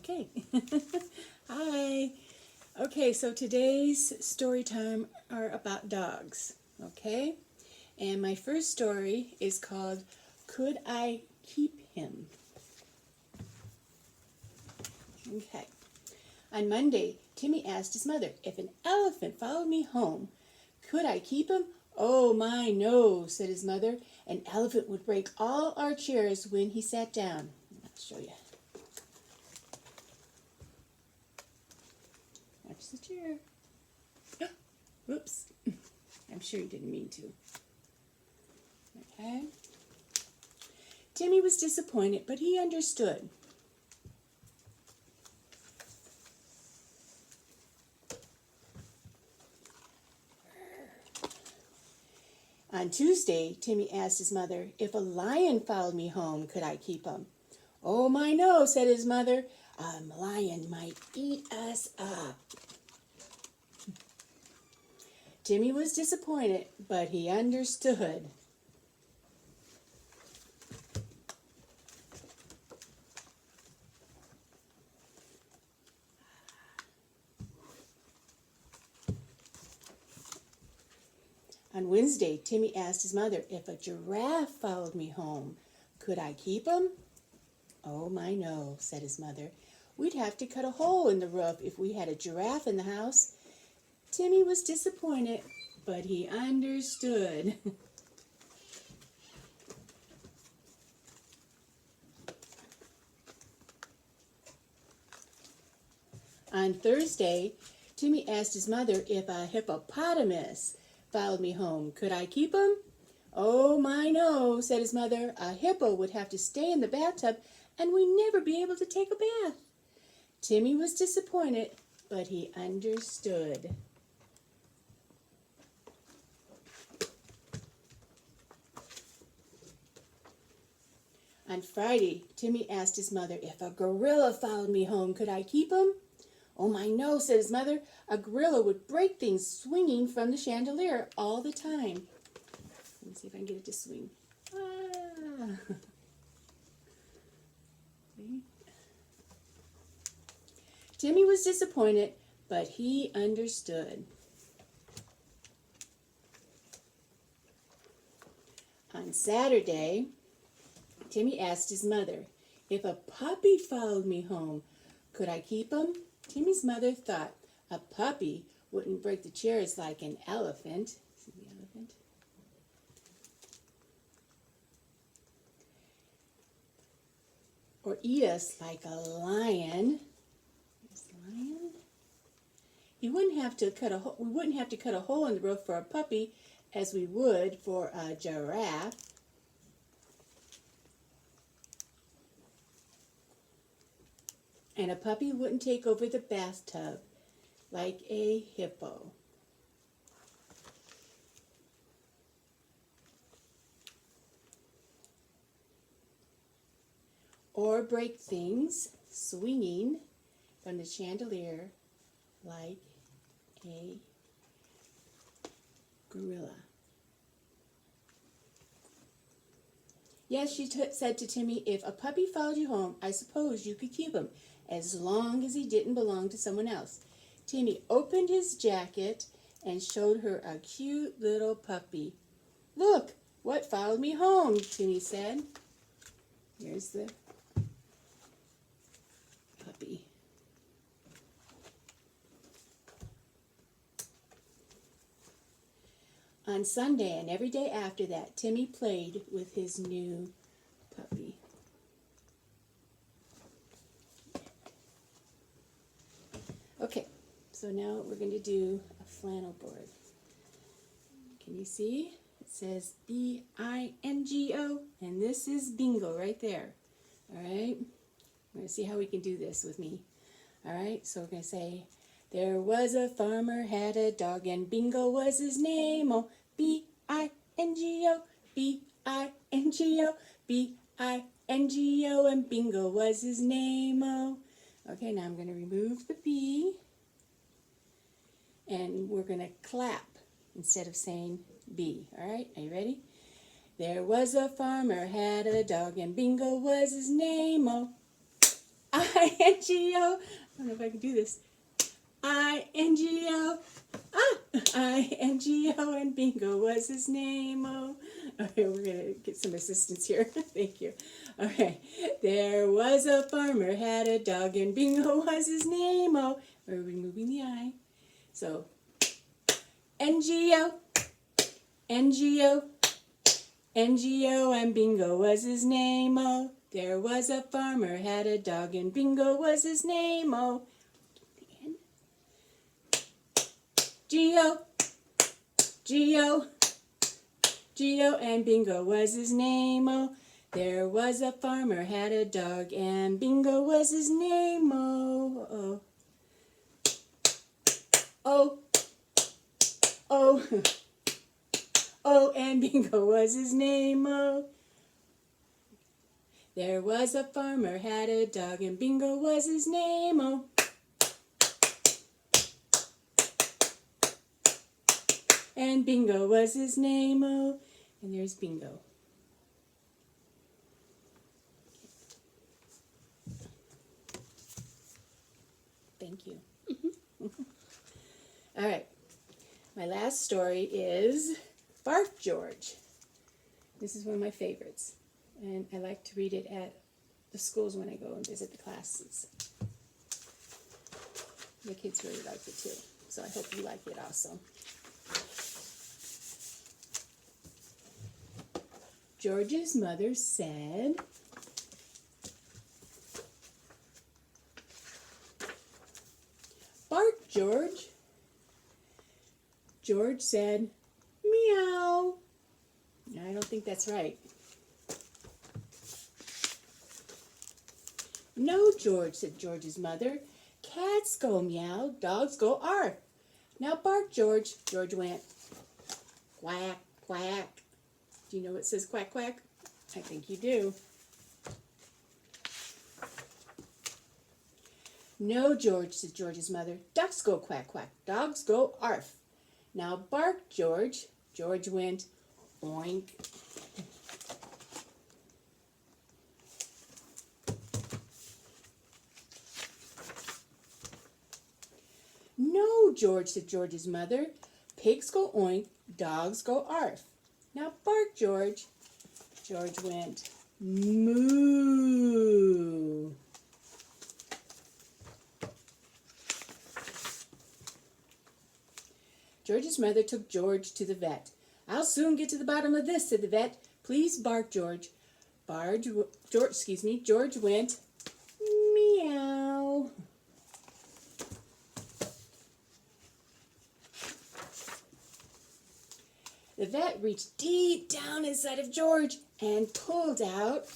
Okay. Hi. Okay, so today's story time are about dogs. Okay? And my first story is called Could I Keep Him? Okay. On Monday, Timmy asked his mother, if an elephant followed me home, could I keep him? Oh my, no, said his mother. An elephant would break all our chairs when he sat down. I'll show you. Watch the chair. Oh, whoops. I'm sure you didn't mean to. Okay. Timmy was disappointed, but he understood. On Tuesday, Timmy asked his mother, if a lion followed me home, could I keep him? Oh my, no, said his mother. A lion might eat us up. Timmy was disappointed, but he understood. On Wednesday, Timmy asked his mother, if a giraffe followed me home, could I keep him? Oh my, no, said his mother. We'd have to cut a hole in the roof if we had a giraffe in the house. Timmy was disappointed, but he understood. On Thursday, Timmy asked his mother if a hippopotamus followed me home. Could I keep him? Oh my, no, said his mother. A hippo would have to stay in the bathtub and we'd never be able to take a bath. Timmy was disappointed, but he understood. On Friday, Timmy asked his mother, if a gorilla followed me home, could I keep him? Oh my, no, said his mother. A gorilla would break things swinging from the chandelier all the time. Let me see if I can get it to swing. Ah. Timmy was disappointed, but he understood. On Saturday, Timmy asked his mother, if a puppy followed me home, could I keep him? Timmy's mother thought a puppy wouldn't break the chairs like an elephant. See the elephant? Or eat us like a lion. Lion? We wouldn't have to cut a hole in the roof for a puppy as we would for a giraffe. And a puppy wouldn't take over the bathtub like a hippo. Or break things swinging from the chandelier like a gorilla. Yes, she said to Timmy, if a puppy followed you home, I suppose you could keep him, as long as he didn't belong to someone else. Timmy opened his jacket and showed her a cute little puppy. Look, what followed me home, Timmy said. Here's the puppy. On Sunday and every day after that, Timmy played with his new puppy. Okay, so now we're going to do a flannel board. Can you see? It says B-I-N-G-O, and this is bingo right there. All right? We're going to see how we can do this with me. All right, so we're going to say, there was a farmer, had a dog, and Bingo was his name. Oh, B-I-N-G-O, B-I-N-G-O, B-I-N-G-O, and Bingo was his name. Oh. Okay, now I'm going to remove the B, and we're going to clap instead of saying B. All right, are you ready? There was a farmer, had a dog, and Bingo was his name. Oh, I I-N-G-O. I don't know if I can do this. I-N-G-O. I-N-G-O, and Bingo was his name. Oh, okay, we're going to get some assistance here. Thank you. Okay, there was a farmer, had a dog, and Bingo was his name. Oh, we're removing the I. So, N-G-O, N-G-O, N-G-O, and Bingo was his name. Oh, there was a farmer, had a dog, and Bingo was his name. Oh, G-O, G-O, G-O, and Bingo was his name. Oh, there was a farmer, had a dog, and Bingo was his name. Oh, oh, oh, oh, oh, and Bingo was his name. Oh, there was a farmer, had a dog, and Bingo was his name. Oh, and Bingo was his name. Oh, and there's Bingo. Thank you. All right. My last story is Bark George. This is one of my favorites, and I like to read it at the schools when I go and visit the classes. The kids really like it too, so I hope you like it also. George's mother said, "Bark, George." George said, "Meow." I don't think that's right. "No, George," said George's mother. "Cats go meow, dogs go arf. Now bark, George." George went, "Quack, quack." Do you know what says quack, quack? I think you do. "No, George," said George's mother. "Ducks go quack, quack. Dogs go arf. Now bark, George." George went, oink. "No, George," said George's mother. "Pigs go oink, dogs go arf. Now bark, George." George went, moo. George's mother took George to the vet. "I'll soon get to the bottom of this," said the vet. "Please bark, George." George went, meow. The vet reached deep down inside of George and pulled out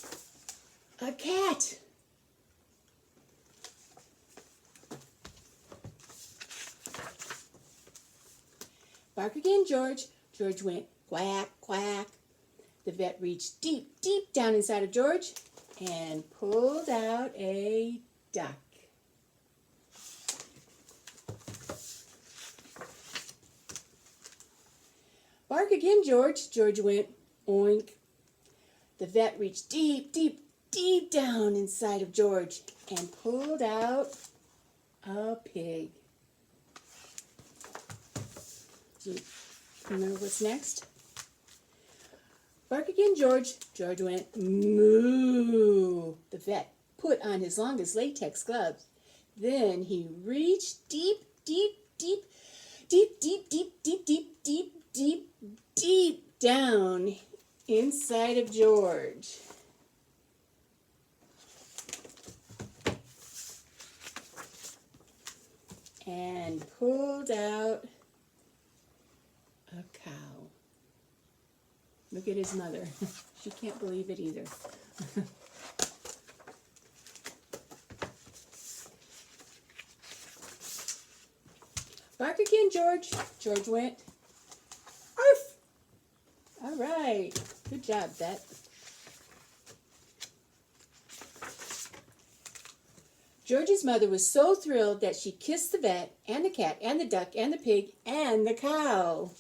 a cat. "Bark again, George." George went, quack, quack. The vet reached deep, deep down inside of George and pulled out a duck. "Bark again, George." George went, oink. The vet reached deep, deep, deep down inside of George and pulled out a pig. Do you remember what's next? "Bark again, George." George went, moo. The vet put on his longest latex gloves. Then he reached deep, deep, deep, deep, deep, deep, deep, deep, deep, deep, deep down inside of George. And pulled out a cow. Look at his mother. She can't believe it either. "Bark again, George." George went, arf. All right. Good job, vet. George's mother was so thrilled that she kissed the vet and the cat and the duck and the pig and the cow.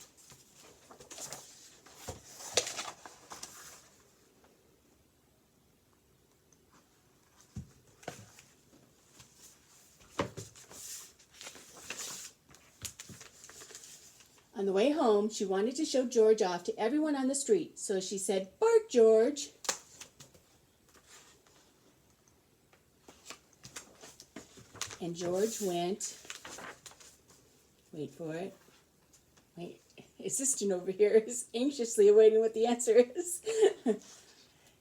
On the way home, she wanted to show George off to everyone on the street, so she said, "Bark, George." And George went, wait for it, wait, assistant over here is anxiously awaiting what the answer is.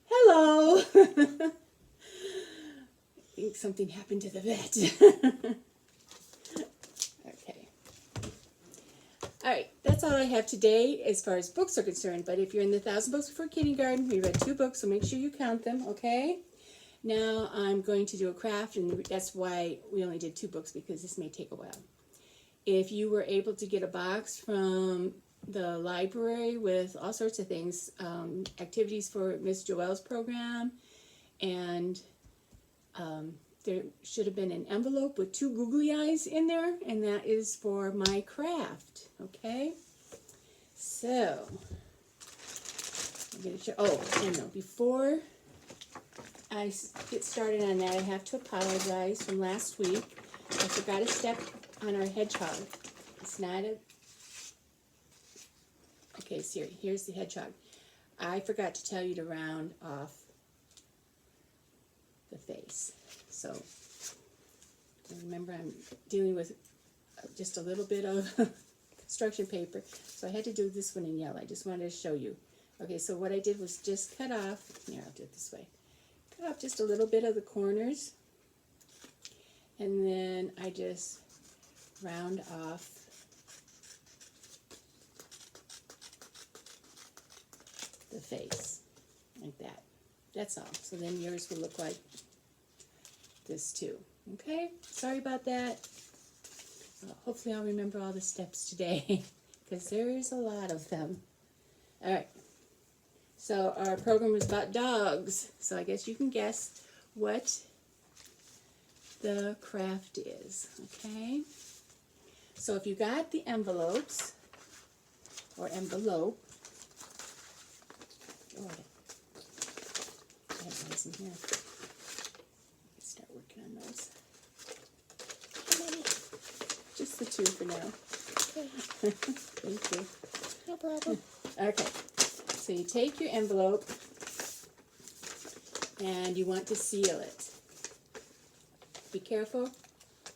Hello. I think something happened to the vet. Okay. All right, that's all I have today as far as books are concerned, but if you're in the 1,000 Books Before Kindergarten, we read 2 books, so make sure you count them, okay? Now I'm going to do a craft, and that's why we only did 2 books, because this may take a while. If you were able to get a box from the library with all sorts of things, activities for Miss Joelle's program, and there should have been an envelope with 2 googly eyes in there, and that is for my craft, okay? So, I'm going to show, oh, and no, before I get started on that, I have to apologize from last week. I forgot a step on our hedgehog. It's not a... Okay, Siri, here's the hedgehog. I forgot to tell you to round off the face. So, remember I'm dealing with just a little bit of construction paper. So I had to do this one in yellow. I just wanted to show you. Okay, so what I did was just cut off, here, I'll do it this way. Cut off just a little bit of the corners, and then I just round off the face like that. That's all. So then yours will look like this too. Okay, sorry about that. Hopefully I'll remember all the steps today, because there's a lot of them. All right. So our program is about dogs, so I guess you can guess what the craft is, okay? So if you got the envelopes, or envelope, oh, I have ones in here. Let's start working on those. How many? Just the 2 for now. Okay. Thank you. No problem. Okay. So you take your envelope and you want to seal it. Be careful,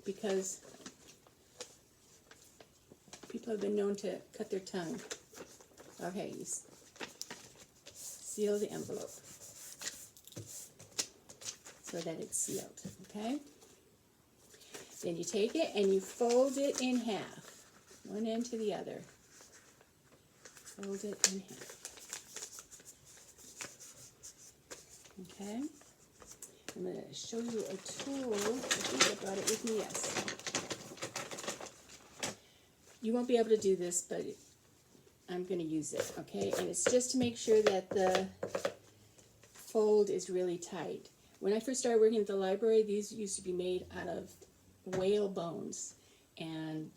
because people have been known to cut their tongue. Okay, you seal the envelope so that it's sealed, okay? Then you take it and you fold it in half, one end to the other. Fold it in half. Okay, I'm going to show you a tool. I think I brought it with me, yes. You won't be able to do this, but I'm going to use it, okay? And it's just to make sure that the fold is really tight. When I first started working at the library, these used to be made out of whale bones, and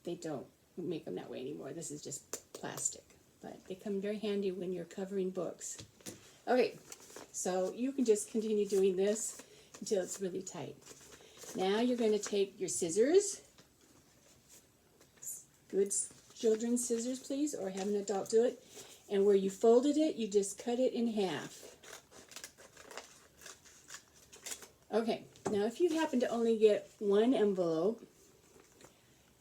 they don't make them that way anymore. This is just plastic, but they come very handy when you're covering books. Okay. So you can just continue doing this until it's really tight. Now you're going to take your scissors, good children's scissors please, or have an adult do it, and where you folded it, you just cut it in half. Okay, now if you happen to only get one envelope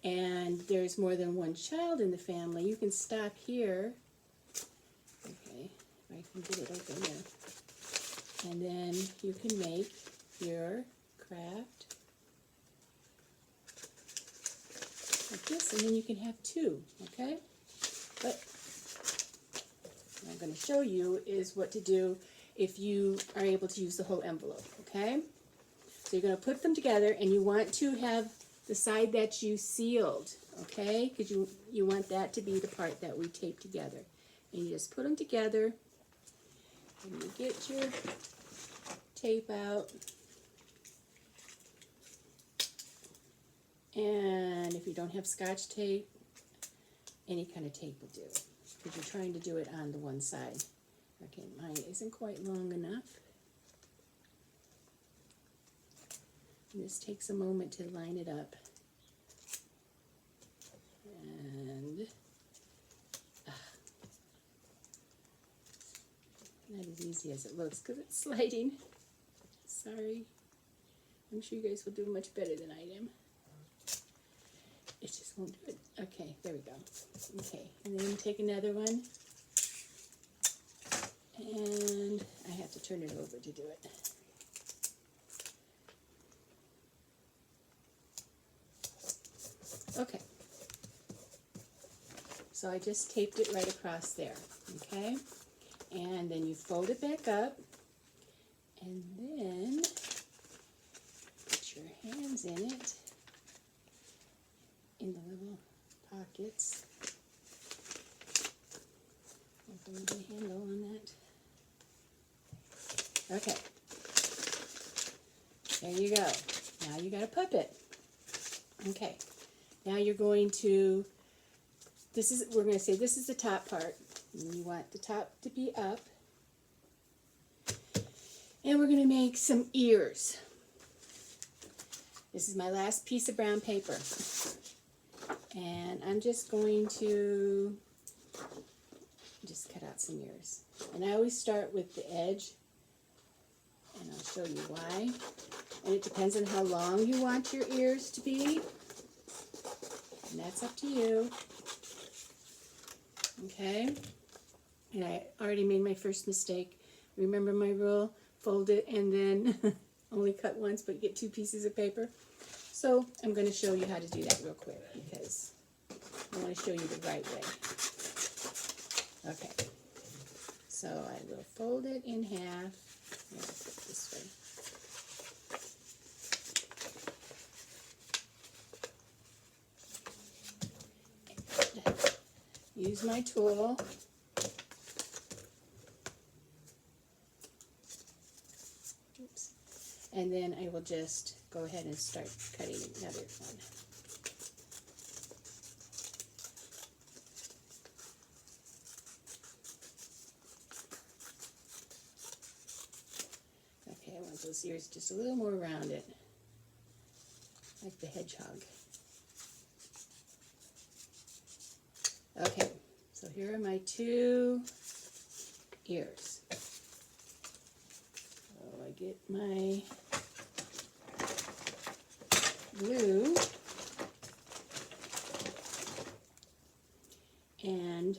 and there's more than one child in the family, you can stop here. Okay, if I can get it open there. And then you can make your craft like this, and then you can have 2, okay? But what I'm going to show you is what to do if you are able to use the whole envelope, okay? So you're going to put them together, and you want to have the side that you sealed, okay? Because you want that to be the part that we tape together. And you just put them together, and you get your tape out, and if you don't have Scotch tape, any kind of tape will do, because you're trying to do it on the one side. Okay, mine isn't quite long enough, and this takes a moment to line it up, and easy as it looks because it's sliding. Sorry. I'm sure you guys will do much better than I am. It just won't do it. Okay, there we go. Okay, and then take another one. And I have to turn it over to do it. Okay. So I just taped it right across there, okay? And then you fold it back up, and then put your hands in it, in the little pockets. Open the handle on that. Okay. There you go. Now you got a puppet. Okay. Now you're going to, we're going to say this is the top part. And you want the top to be up. And we're going to make some ears. This is my last piece of brown paper. And I'm just going to just cut out some ears. And I always start with the edge. And I'll show you why. And it depends on how long you want your ears to be. And that's up to you. Okay? And I already made my first mistake. Remember my rule? Fold it and then only cut once, but get 2 pieces of paper. So I'm going to show you how to do that real quick because I want to show you the right way. Okay. So I will fold it in half. I'll put it this way. Use my tool. Oops. And then I will just go ahead and start cutting another one. Okay, I want those ears just a little more rounded, like the hedgehog. Okay, so here are my 2 ears. So I get my glue and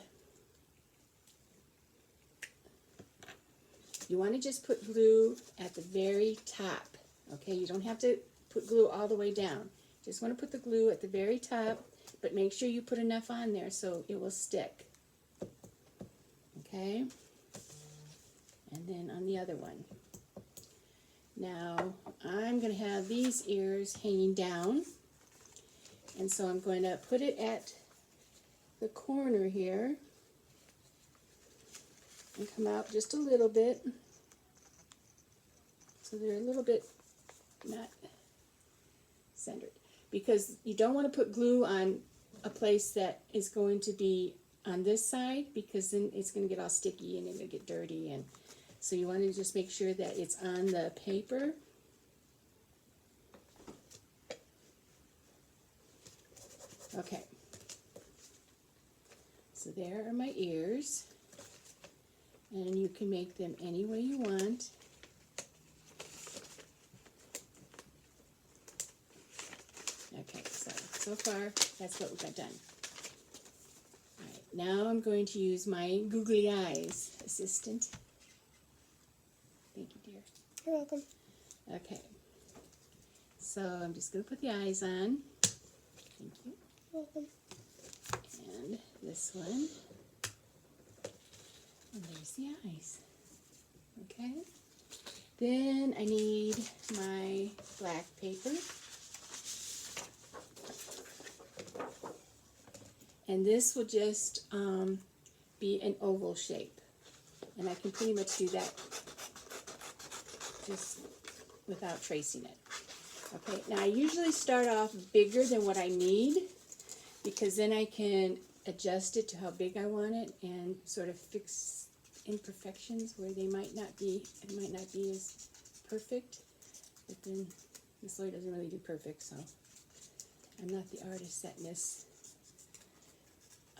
you want to just put glue at the very top. Okay, you don't have to put glue all the way down. Just want to put the glue at the very top. But make sure you put enough on there so it will stick. Okay? And then on the other one. Now, I'm going to have these ears hanging down. And so I'm going to put it at the corner here. And come out just a little bit. So they're a little bit not centered. Because you don't want to put glue on a place that is going to be on this side because then it's going to get all sticky and it'll get dirty, and so you want to just make sure that it's on the paper. Okay, so there are my ears, and you can make them any way you want. Okay, so far, that's what we got done. All right, now I'm going to use my googly eyes assistant. Thank you, dear. You're welcome. Okay, so I'm just going to put the eyes on. Thank you. You're welcome. And this one. And there's the eyes. Okay. Then I need my black paper. And this will just be an oval shape. And I can pretty much do that just without tracing it. Okay, now I usually start off bigger than what I need because then I can adjust it to how big I want it and sort of fix imperfections where they might not be, it might not be as perfect. But then Ms.Laurie doesn't really do perfect, so I'm not the artist that Miss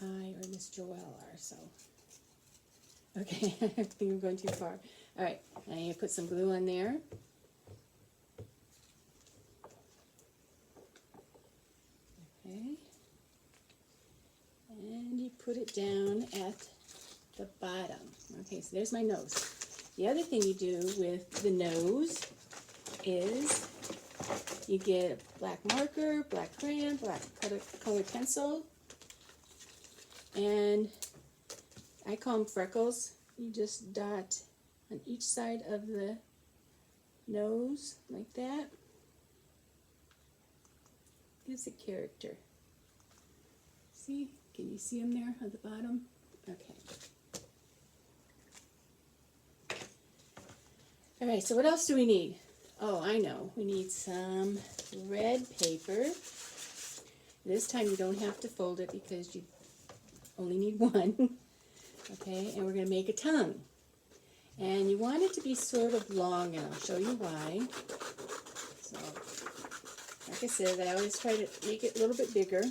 I or Miss Joelle are, so. Okay, I think I'm going too far. All right, now you put some glue on there. Okay. And you put it down at the bottom. Okay, so there's my nose. The other thing you do with the nose is you get a black marker, black crayon, black colored pencil, and I call them freckles. You just dot on each side of the nose like that. Gives it character. See? Can you see them there at the bottom? Okay. All right, so what else do we need? Oh, I know. We need some red paper. This time you don't have to fold it because you only need one. Okay, and we're going to make a tongue. And you want it to be sort of long, and I'll show you why. So, like I said, I always try to make it a little bit bigger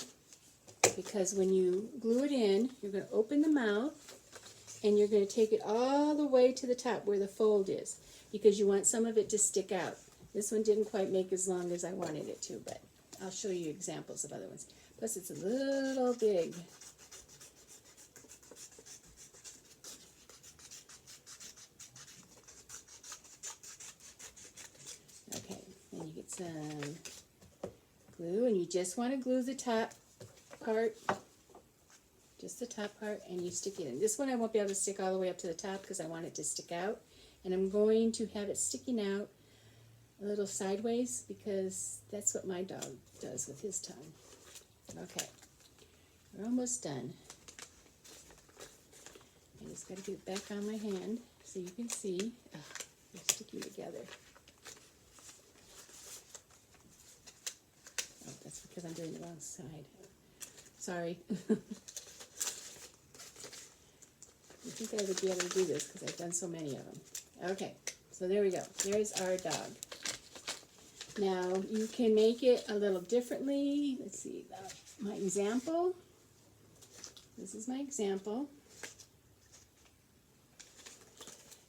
because when you glue it in, you're going to open the mouth and you're going to take it all the way to the top where the fold is because you want some of it to stick out. This one didn't quite make as long as I wanted it to, but I'll show you examples of other ones. Plus, it's a little big. Okay, then you get some glue, and you just want to glue the top part, just the top part, and you stick it in. This one I won't be able to stick all the way up to the top because I want it to stick out, and I'm going to have it sticking out a little sideways because that's what my dog does with his tongue. Okay, we're almost done. I just got to get it back on my hand so you can see. They're sticking together. Oh, that's because I'm doing the wrong side. Sorry. I think I would be able to do this because I've done so many of them. Okay, so there we go. There's our dog. Now, you can make it a little differently. Let's see, my example. This is my example.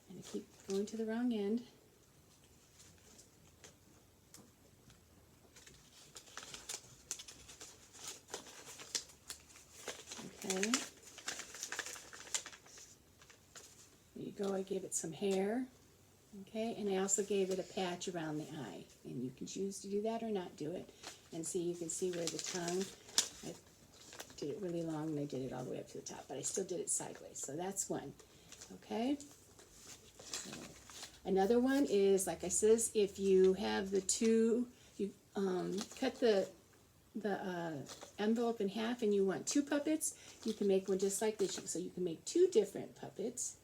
And I keep going to the wrong end. Okay. There you go, I gave it some hair. Okay, and I also gave it a patch around the eye. And you can choose to do that or not do it. And see, you can see where the tongue, I did it really long and I did it all the way up to the top, but I still did it sideways. So that's one. Okay. So another one is, like I says, if you have the two, you cut the envelope in half and you want two puppets, you can make one just like this. So you can make two different puppets.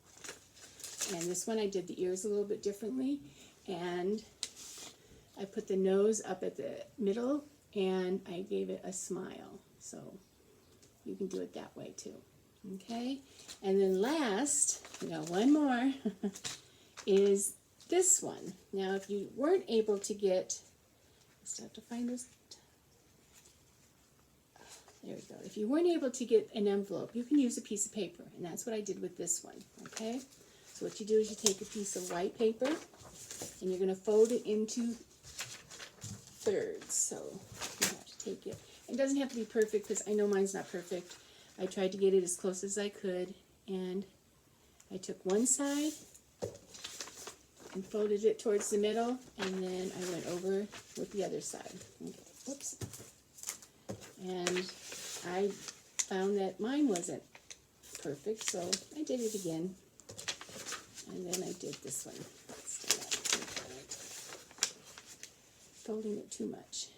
And this one I did the ears a little bit differently, and I put the nose up at the middle and I gave it a smile. So you can do it that way too. Okay, and then last, we got one more, is this one. Now if you weren't able to get, I still have to find this. There we go. If you weren't able to get an envelope, you can use a piece of paper, and that's what I did with this one. Okay. So what you do is you take a piece of white paper and you're going to fold it into thirds. So you have to take it. It doesn't have to be perfect because I know mine's not perfect. I tried to get it as close as I could, and I took one side and folded it towards the middle, and then I went over with the other side. Okay. Whoops. And I found that mine wasn't perfect, so I did it again. And then I did this one. Folding it too much.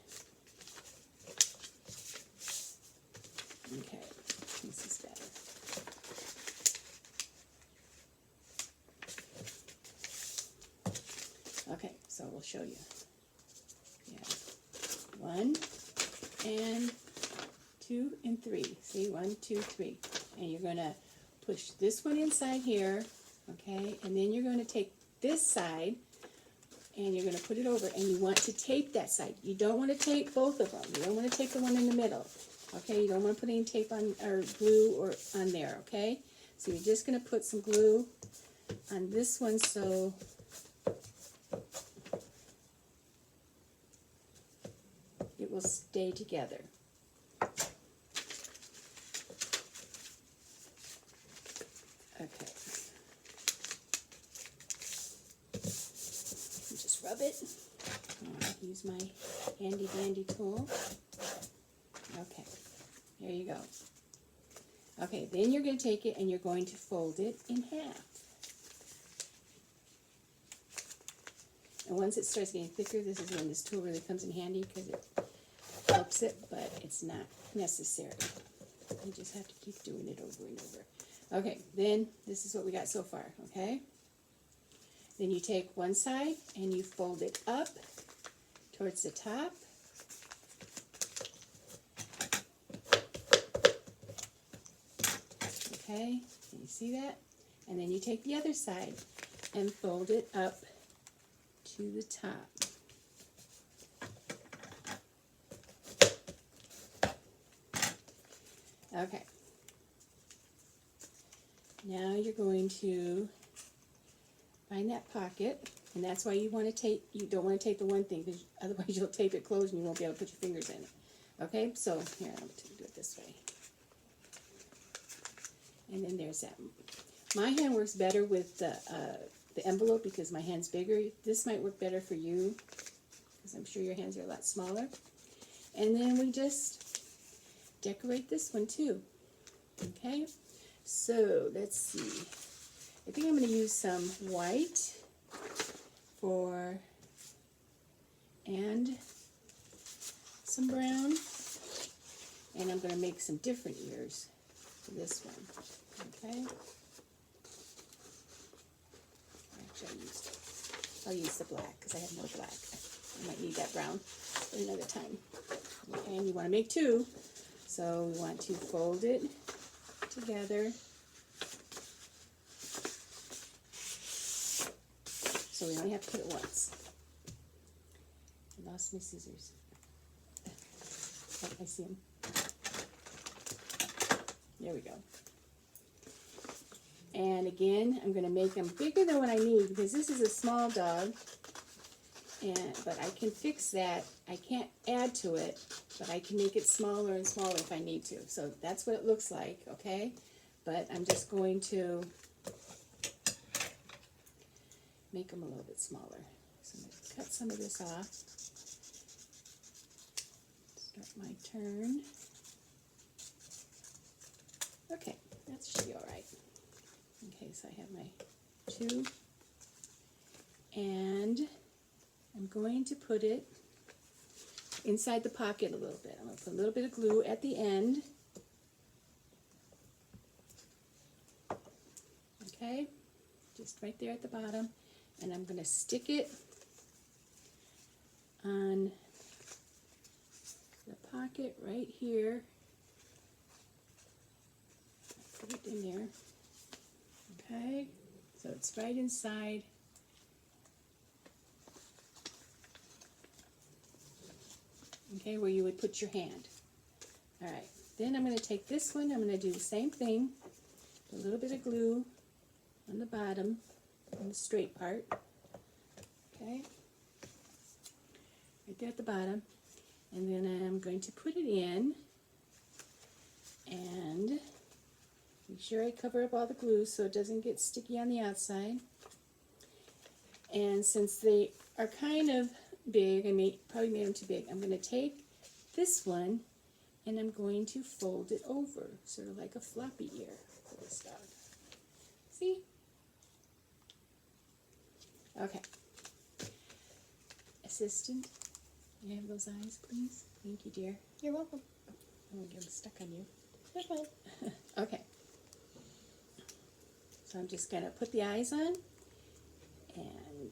Okay, this is better. Okay, so we'll show you. Yeah, 1 and 2 and 3. See, 1, 2, 3. And you're going to push this one inside here. Okay, and then you're going to take this side and you're going to put it over, and you want to tape that side. You don't want to tape both of them. You don't want to tape the one in the middle. Okay, you don't want to put any tape on or glue or on there. Okay, so you're just going to put some glue on this one so it will stay together. Okay. Just rub it. I'll use my handy dandy tool. Okay, there you go. Okay, then you're going to take it and you're going to fold it in half. And once it starts getting thicker, this is when this tool really comes in handy because it helps it, but it's not necessary. You just have to keep doing it over and over. Okay, then this is what we got so far, okay? Then you take one side and you fold it up towards the top. Okay, can you see that? And then you take the other side and fold it up to the top. Okay. Now you're going to find that pocket, and that's why you want to tape. You don't want to tape the one thing because otherwise you'll tape it closed and you won't be able to put your fingers in it. Okay, so here I'm going to do it this way. And then there's that. My hand works better with the envelope because my hand's bigger. This might work better for you because I'm sure your hands are a lot smaller. And then we just decorate this one too. Okay, so let's see. I think I'm going to use some white and some brown. And I'm going to make some different ears for this one. Okay. Actually, I'll use the black because I have more black. I might need that brown for another time. Okay, and you want to make two. So we want to fold it together. So we only have to put it once. I lost my scissors. Oh, I see them. There we go. And again, I'm going to make them bigger than what I need because this is a small dog. But I can fix that. I can't add to it, but I can make it smaller and smaller if I need to. So that's what it looks like, okay? But I'm just going to make them a little bit smaller. So I'm going to cut some of this off. Start my turn. Okay, that should be all right. Okay, so I have my two. And I'm going to put it inside the pocket a little bit. I'm going to put a little bit of glue at the end. Okay, just right there at the bottom. And I'm going to stick it on the pocket right here. Put it in there. Okay, so it's right inside. Okay, where you would put your hand. All right, then I'm going to take this one. I'm going to do the same thing. A little bit of glue on the bottom, on the straight part. Okay, right there at the bottom. And then I'm going to put it in and make sure I cover up all the glue so it doesn't get sticky on the outside. And since they are kind of big, probably made them too big, I'm going to take this one and I'm going to fold it over, sort of like a floppy ear for this dog. See? Okay. Assistant, can I have those eyes, please? Thank you, dear. You're welcome. I won't get them stuck on you. That's fine. Okay. So I'm just going to put the eyes on and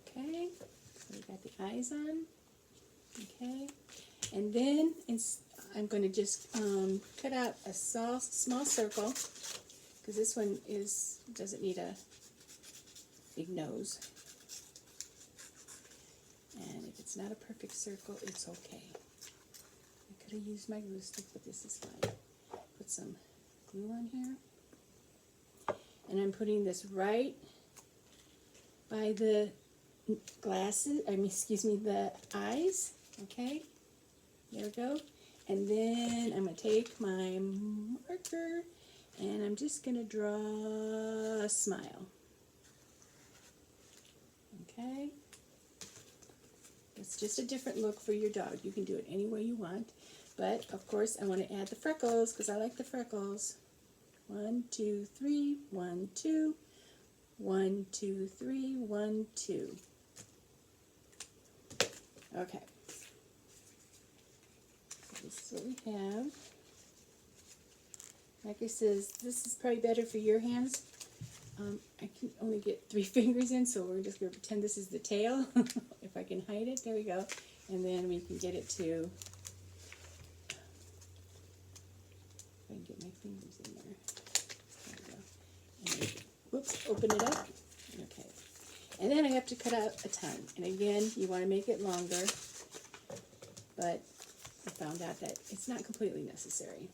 okay, so we got the eyes on, okay, and then I'm going to just cut out a small circle because this one doesn't need a big nose. it's not a perfect circle, it's okay. I could have used my glue stick, but this is fine. Put some glue on here. And I'm putting this right by the glasses, the eyes, okay? There we go. And then I'm going to take my marker and I'm just going to draw a smile. Okay? It's just a different look for your dog. You can do it any way you want. But, of course, I want to add the freckles because I like the freckles. 1, 2, 3, 1, 2. 1, 2, 3, 1, 2. Okay. So this is what we have. Like I says, this is probably better for your hands. I can only get 3 fingers in, so we're just going to pretend this is the tail. If I can hide it, there we go. And then we can get it to, if I can get my fingers in there. There we go. And then, whoops, open it up. Okay. And then I have to cut out a tongue. And again, you want to make it longer, but I found out that it's not completely necessary.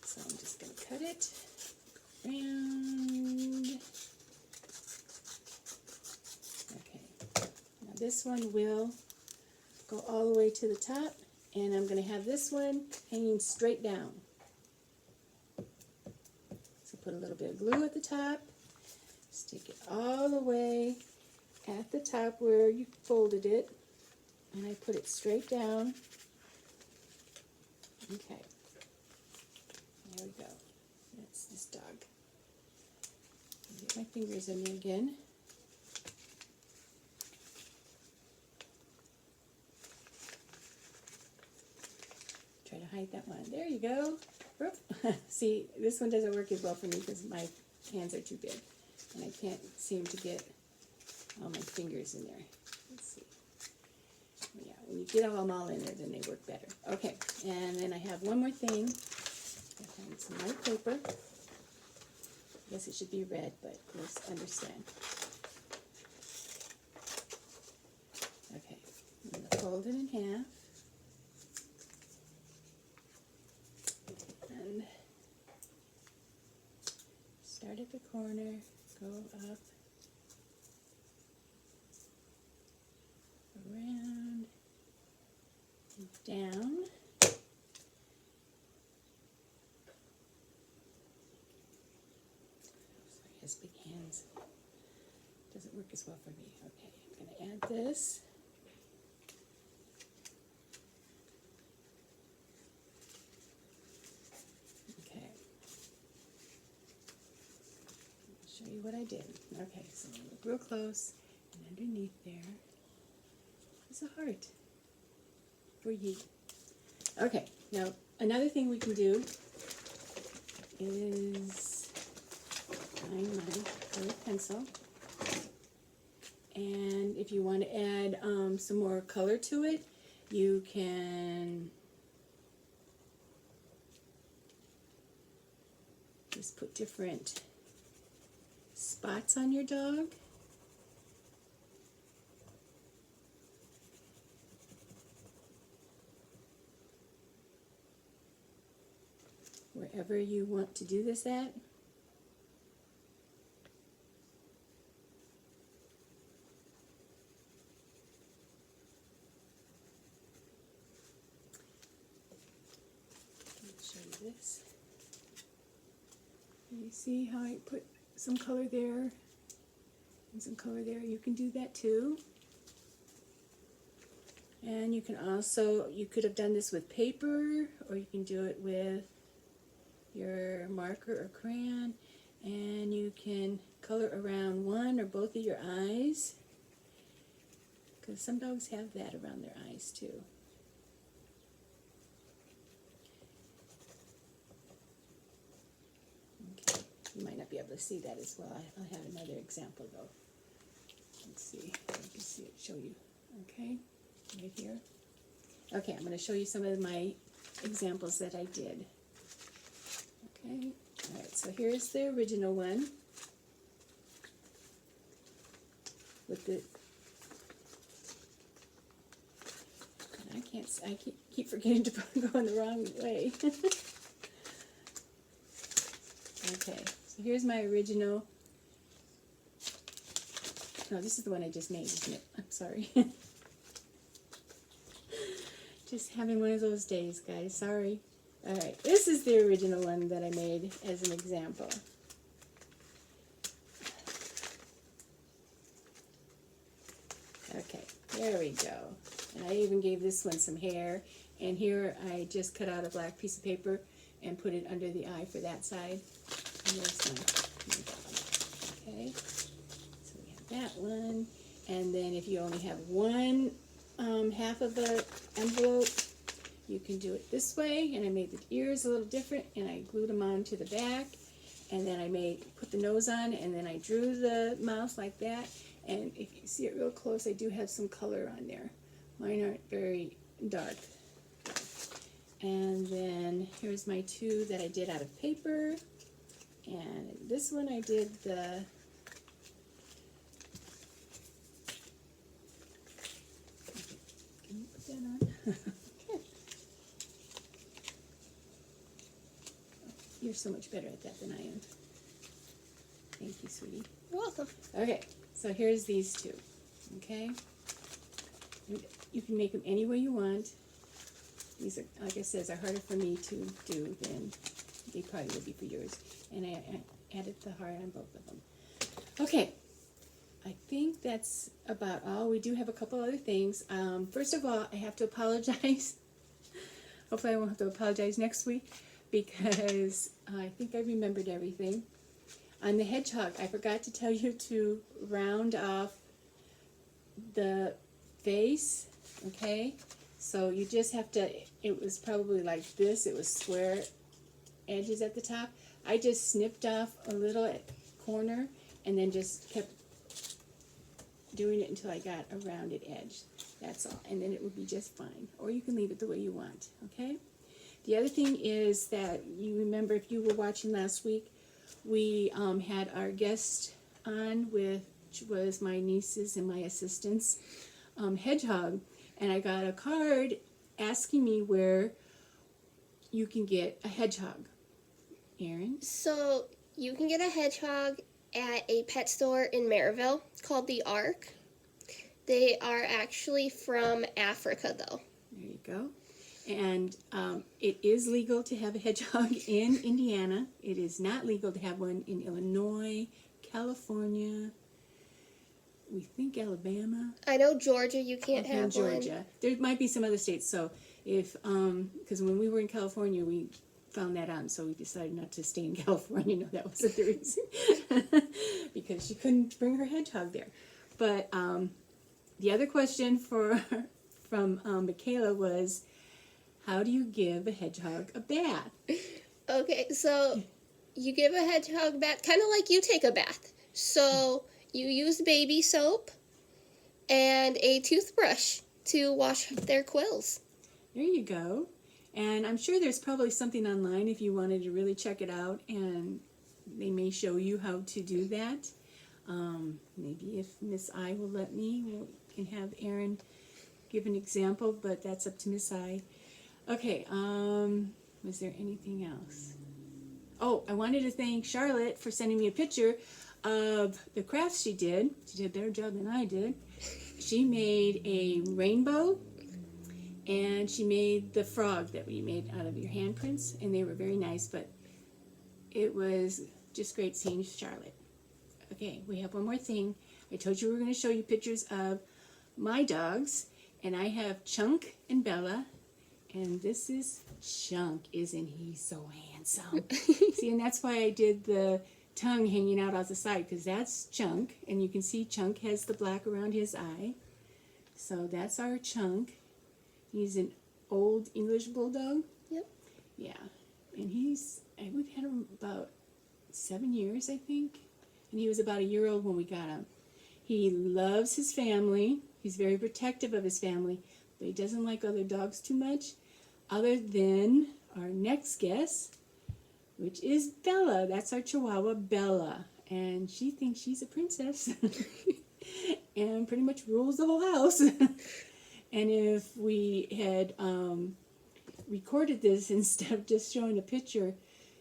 So I'm just going to cut it around. Okay. Now this one will go all the way to the top, and I'm going to have this one hanging straight down. So put a little bit of glue at the top, stick it all the way at the top where you folded it, and I put it straight down. Okay. There we go. That's this dog. Get my fingers in there again. Try to hide that one. There you go. See, this one doesn't work as well for me because my hands are too big. And I can't seem to get all my fingers in there. Let's see. Yeah, when you get them all in there, then they work better. Okay, and then I have one more thing. I find some white paper. I guess it should be red, but you'll understand. Okay, I'm going to fold it in half. And start at the corner, go up, around, and down. Has big hands. Doesn't work as well for me. Okay, I'm going to add this. Okay. I'll show you what I did. Okay, so look real close, and underneath there is a heart for you. Okay, now another thing we can do is find my colored pencil, and if you want to add some more color to it, you can just put different spots on your dog. Wherever you want to do this at. This. You see how I put some color there and some color there? You can do that too. And you can also, you could have done this with paper, or you can do it with your marker or crayon, and you can color around one or both of your eyes, because some dogs have that around their eyes too. You might not be able to see that as well. I'll have another example though. Let's see. I can see it, show you. Okay, right here. Okay, I'm going to show you some of my examples that I did. Okay, all right, so here's the original one with the I keep forgetting to go in the wrong way. Okay, so here's my original. No, this is the one I just made, isn't it? I'm sorry. Just having one of those days, guys. Sorry. Alright, this is the original one that I made as an example. Okay, there we go. And I even gave this one some hair. And here I just cut out a black piece of paper and put it under the eye for that side. And there's my dog. Okay, so we have that one. And then if you only have one half of the envelope, you can do it this way. And I made the ears a little different, and I glued them on to the back. And then I put the nose on, and then I drew the mouth like that. And if you see it real close, I do have some color on there. Mine aren't very dark. And then here's my two that I did out of paper. And this one I did the can you put that on? You're so much better at that than I am. Thank you, sweetie. You're welcome. Okay, so here's these two. Okay? You can make them any way you want. These are, like I said, are harder for me to do than they probably would be for yours. And I added the heart on both of them. Okay, I think that's about all. We do have a couple other things. First of all, I have to apologize. Hopefully I won't have to apologize next week, because I think I remembered everything. On the hedgehog, I forgot to tell you to round off the face, okay? So you just have to, it was probably like this, it was square edges at the top. I just snipped off a little at corner and then just kept doing it until I got a rounded edge. That's all, and then it would be just fine. Or you can leave it the way you want, okay? The other thing is that you remember, if you were watching last week, we had our guest on, which was my nieces and my assistant's hedgehog, and I got a card asking me where you can get a hedgehog. Erin? So you can get a hedgehog at a pet store in Maryville called the Ark. They are actually from Africa, though. There you go. And it is legal to have a hedgehog in Indiana. It is not legal to have one in Illinois, California, we think Alabama. I know Georgia, you can't Okay, have Georgia. one. There might be some other states. So if, because when we were in California, we found that out, and so we decided not to stay in California. No, that wasn't the reason. Because she couldn't bring her hedgehog there. But the other question from Michaela was, how do you give a hedgehog a bath? Okay, so you give a hedgehog a bath, kind of like you take a bath. So you use baby soap and a toothbrush to wash their quills. There you go. And I'm sure there's probably something online if you wanted to really check it out, and they may show you how to do that. Maybe if Miss I will let me, we can have Erin give an example, but that's up to Miss I. Okay, was there anything else? Oh, I wanted to thank Charlotte for sending me a picture of the crafts she did. She did a better job than I did. She made a rainbow, and she made the frog that we made out of your handprints, and they were very nice, but it was just great seeing Charlotte. Okay, we have one more thing. I told you we were going to show you pictures of my dogs, and I have Chunk and Bella, and this is Chunk. Isn't he so handsome? See, and that's why I did the tongue hanging out the side, because that's Chunk, and you can see Chunk has the black around his eye. So that's our Chunk. He's an old English bulldog. Yep. Yeah, and we've had him about 7 years, I think, and he was about a year old when we got him. He loves his family. He's very protective of his family, but he doesn't like other dogs too much, other than our next guest, which is Bella. That's our Chihuahua, Bella, and she thinks she's a princess and pretty much rules the whole house. And if we had recorded this instead of just showing a picture,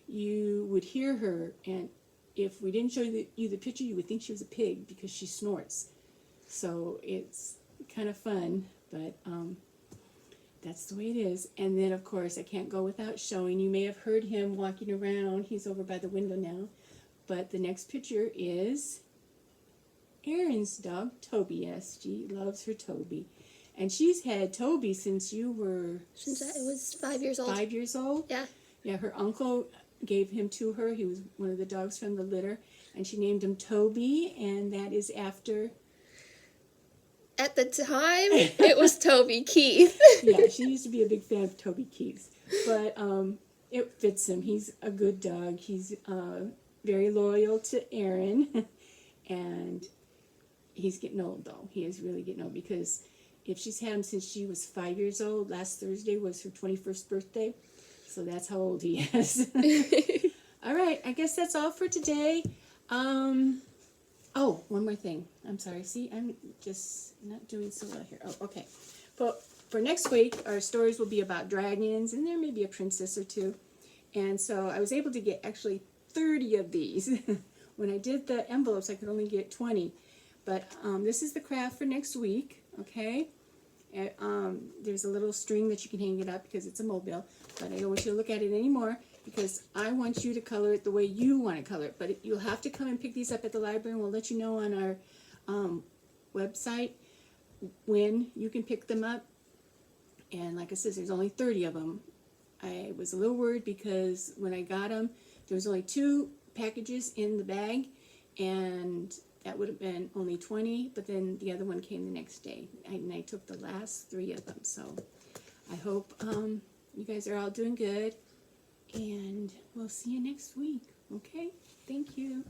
you would hear her, and if we didn't show you the picture, you would think she was a pig because she snorts. So it's kind of fun, but that's the way it is. And then, of course, I can't go without showing. You may have heard him walking around. He's over by the window now. But the next picture is Erin's dog, Toby. Yes, she loves her Toby. And she's had Toby since you were... Since I was 5 years old. 5 years old? Yeah. Yeah, her uncle gave him to her. He was one of the dogs from the litter. And she named him Toby, and that is after... At the time, it was Toby Keith. Yeah, she used to be a big fan of Toby Keith's. But it fits him. He's a good dog. He's very loyal to Erin. And he's getting old, though. He is really getting old because if she's had him since she was 5 years old, last Thursday was her 21st birthday. So that's how old he is. All right, I guess that's all for today. Oh, one more thing. I'm sorry. See, I'm just not doing so well here. Oh, okay. But for next week, our stories will be about dragons, and there may be a princess or two. And so I was able to get actually 30 of these. When I did the envelopes, I could only get 20. But this is the craft for next week, okay? And, there's a little string that you can hang it up because it's a mobile. But I don't want you to look at it anymore because I want you to color it the way you want to color it. But you'll have to come and pick these up at the library, and we'll let you know on our website when you can pick them up. And like I said, there's only 30 of them. I was a little worried because when I got them, there was only 2 packages in the bag, and that would have been only 20, but then the other one came the next day, and I took the last 3 of them. So I hope you guys are all doing good, and we'll see you next week. Okay? Thank you.